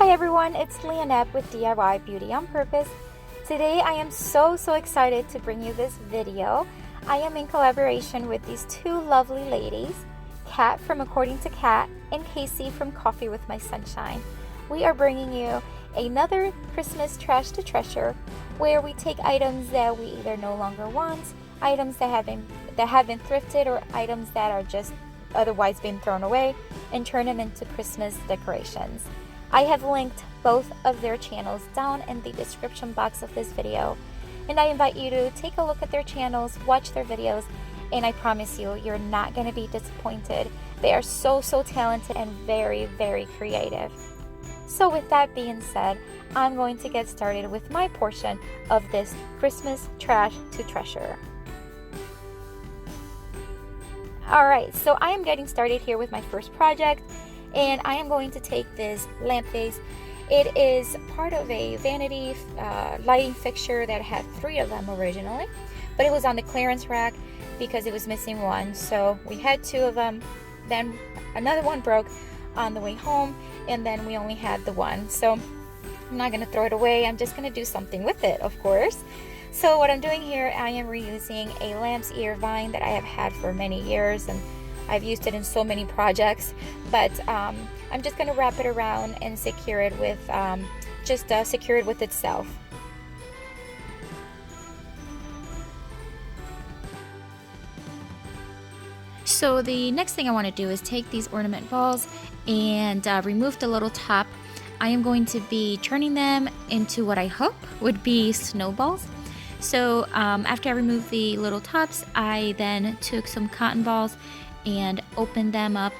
Hi everyone, it's Leonette with DIY Beauty on Purpose. Today I am so excited to bring you this video. I am in collaboration with these two lovely ladies, Kat from According to Kat and Casey from Coffee with My Sunshine. We are bringing you another Christmas Trash to Treasure, where we take items that we either no longer want, items that have been thrifted, or items that are just otherwise been thrown away, and turn them into Christmas decorations. I have linked both of their channels down in the description box of this video, and I invite you to take a look at their channels, watch their videos, and I promise you, you're not going to be disappointed. They are so talented and very creative. So with that being said, I'm going to get started with my portion of this Christmas Trash to Treasure. Alright, so I am getting started here with my first project, and I am going to take this lamp vase. It is part of a vanity lighting fixture that had 3 of them originally, but it was on the clearance rack because it was missing one, so we had 2 of them. Then another one broke on the way home, and then we only had the one. So I'm not going to throw it away, I'm just going to do something with it, of course. So what I'm doing here, I am reusing a lamb's ear vine that I have had for many years, and I've used it in so many projects, but I'm just going to wrap it around and secure it with secure it with itself. So the next thing I want to do is take these ornament balls and remove the little top. I am going to be turning them into what I hope would be snowballs. So after I removed the little tops, I then took some cotton balls and opened them up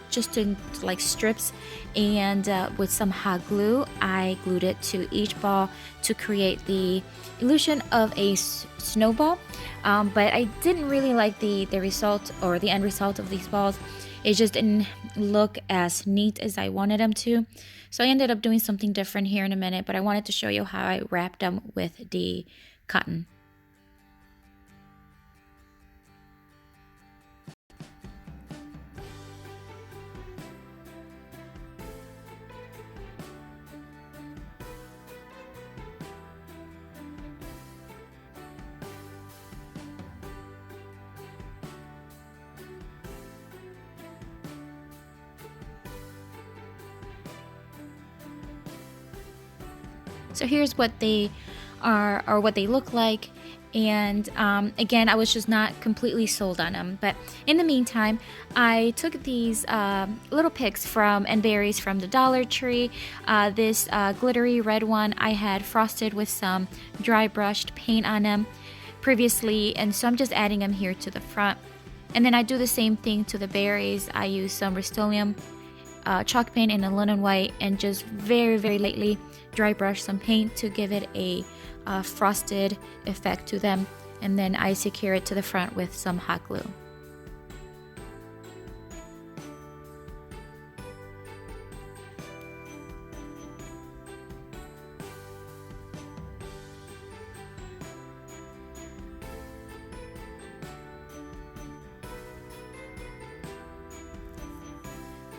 just in like strips, and with some hot glue I glued it to each ball to create the illusion of a snowball. But I didn't really like the result, or the end result of these balls. It just didn't look as neat as I wanted them to, so I ended up doing something different here in a minute, but I wanted to show you how I wrapped them with the cotton. So here's what they are, or what they look like, and again, I was just not completely sold on them. But in the meantime, I took these little picks and berries from the Dollar Tree. This glittery red one I had frosted with some dry brushed paint on them previously, and so I'm just adding them here to the front. And then I do the same thing to the berries. I use some Rust-Oleum chalk paint in a linen white, and just very lightly dry brush some paint to give it a frosted effect to them, and then I secure it to the front with some hot glue.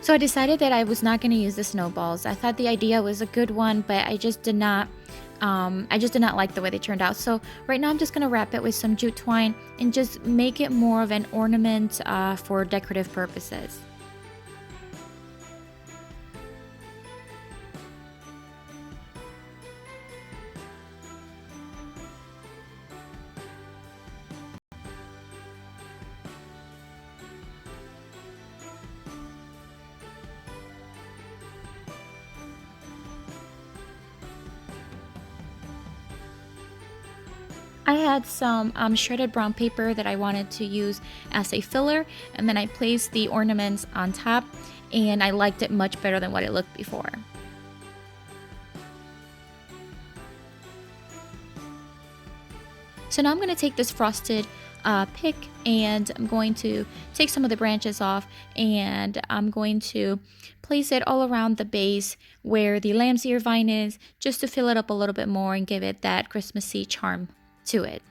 So I decided that I was not going to use the snowballs. I thought the idea was a good one, but I just did not like the way they turned out. So right now I'm just going to wrap it with some jute twine and just make it more of an ornament for decorative purposes. I had some shredded brown paper that I wanted to use as a filler, and then I placed the ornaments on top, and I liked it much better than what it looked before. So now I'm going to take this frosted pick, and I'm going to take some of the branches off, and I'm going to place it all around the base where the lamb's ear vine is, just to fill it up a little bit more and give it that Christmassy charm to it.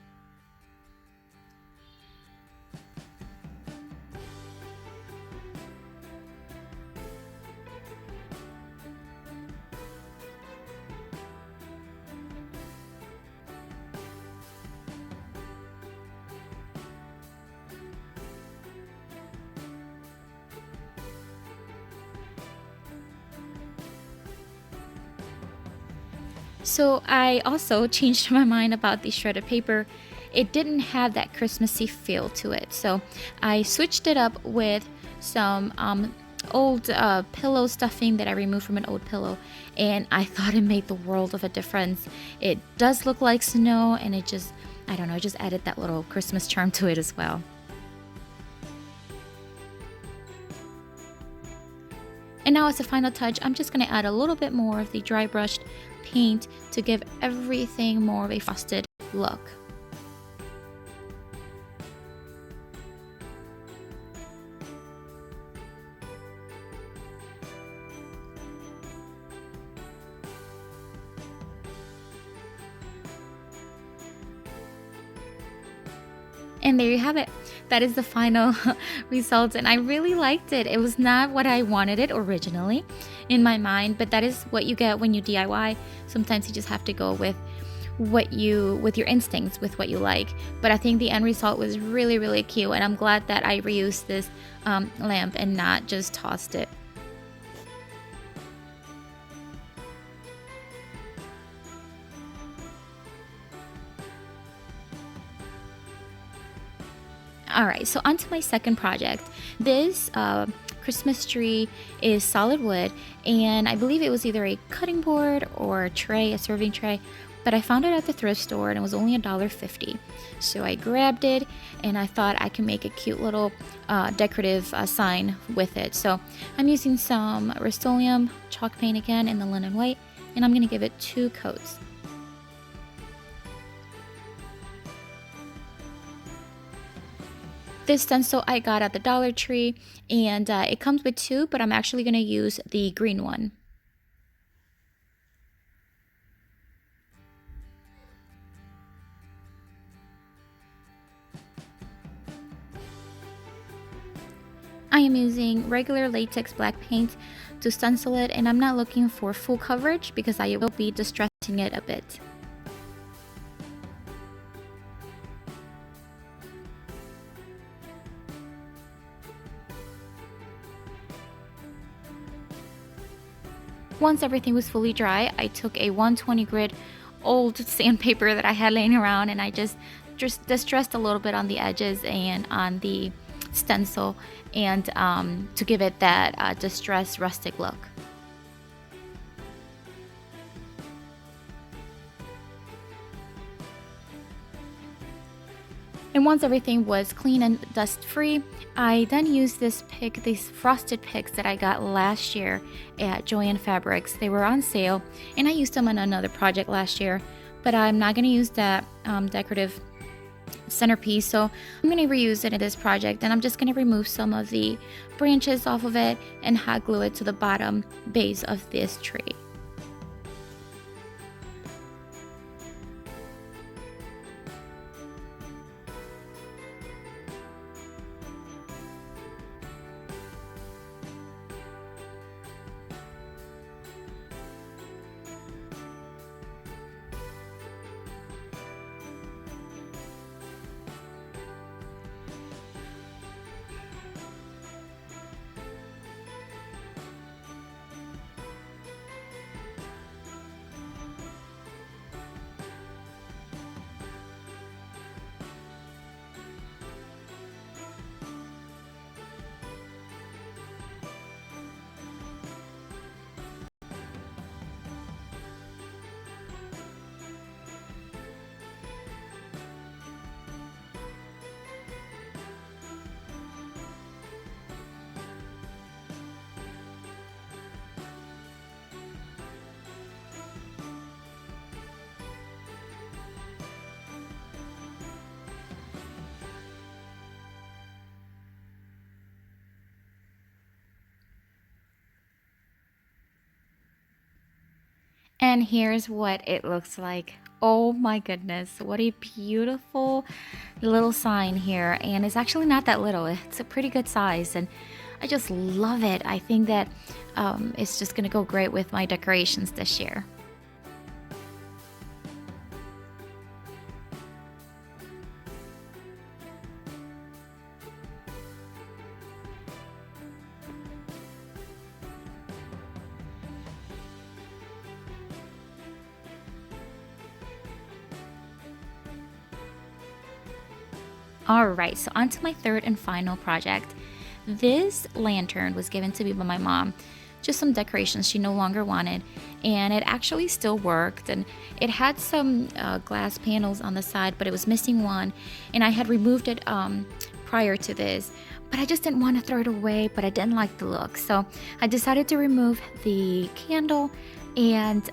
So I also changed my mind about the shredded paper. It didn't have that Christmassy feel to it. So I switched it up with some old pillow stuffing that I removed from an old pillow, and I thought it made the world of a difference. It does look like snow, and it just, I don't know, it just added that little Christmas charm to it as well. And now as a final touch, I'm just going to add a little bit more of the dry brushed paint to give everything more of a frosted look. And there you have it. That is the final result, and I really liked it. It was not what I wanted it originally in my mind, but that is what you get when you DIY. Sometimes you just have to go with with your instincts, with what you like. But I think the end result was really, really cute, and I'm glad that I reused this lamp and not just tossed it. Alright, so on to my second project. This Christmas tree is solid wood, and I believe it was either a cutting board or a tray, a serving tray, but I found it at the thrift store and it was only $1.50. So I grabbed it and I thought I can make a cute little decorative sign with it. So I'm using some Rust-Oleum chalk paint again in the linen white, and I'm going to give it 2 coats. This stencil I got at the Dollar Tree, and it comes with 2, but I'm actually going to use the green one. I am using regular latex black paint to stencil it, and I'm not looking for full coverage because I will be distressing it a bit. Once everything was fully dry, I took a 120 grit old sandpaper that I had laying around, and I just distressed a little bit on the edges and on the stencil, and to give it that distressed rustic look. And once everything was clean and dust free, I then used these frosted picks that I got last year at Joann Fabrics. They were on sale, and I used them on another project last year, but I'm not going to use that decorative centerpiece, so I'm going to reuse it in this project, and I'm just going to remove some of the branches off of it and hot glue it to the bottom base of this tree. And here's what it looks like. Oh my goodness, what a beautiful little sign here. And it's actually not that little, it's a pretty good size, and I just love it. I think that it's just gonna go great with my decorations this year. Alright, so on to my third and final project. This lantern was given to me by my mom. Just some decorations she no longer wanted, and it actually still worked, and it had some glass panels on the side, but it was missing one, and I had removed it prior to this, but I just didn't want to throw it away, but I didn't like the look, so I decided to remove the candle and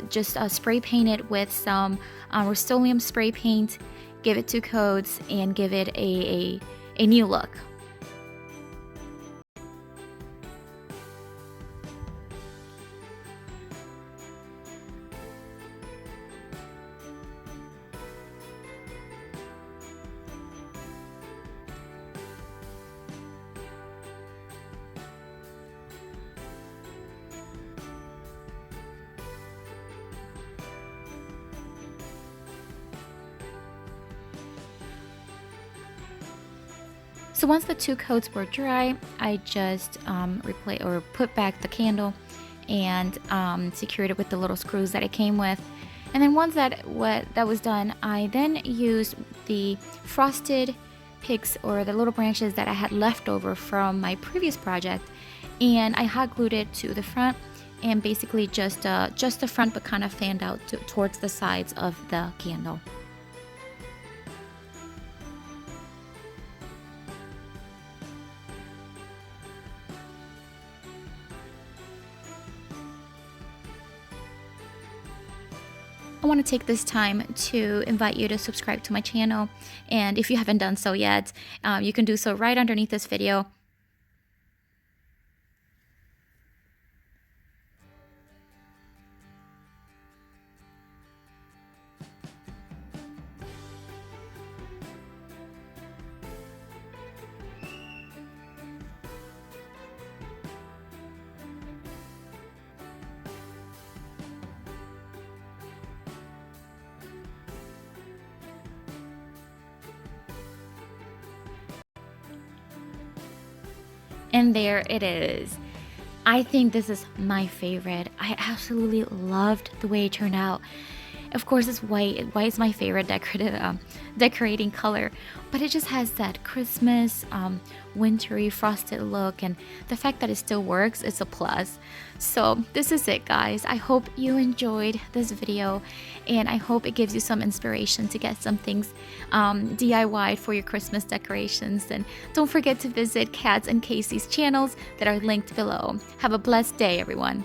just spray paint it with some Rust-Oleum spray paint, give it 2 coats, and give it a new look. So once the 2 coats were dry, I just put back the candle and secured it with the little screws that it came with. And then once that was done, I then used the frosted picks, or the little branches that I had left over from my previous project, and I hot glued it to the front, and basically just the front, but kind of fanned out towards the sides of the candle. I want to take this time to invite you to subscribe to my channel, and if you haven't done so yet, you can do so right underneath this video. And there it is. I think this is my favorite. I absolutely loved the way it turned out. Of course, it's white. White is my favorite decorating color, but it just has that Christmas, wintry, frosted look, and the fact that it still works is a plus. So this is it, guys. I hope you enjoyed this video, and I hope it gives you some inspiration to get some things DIY for your Christmas decorations. And don't forget to visit Kat's and Casey's channels that are linked below. Have a blessed day, everyone.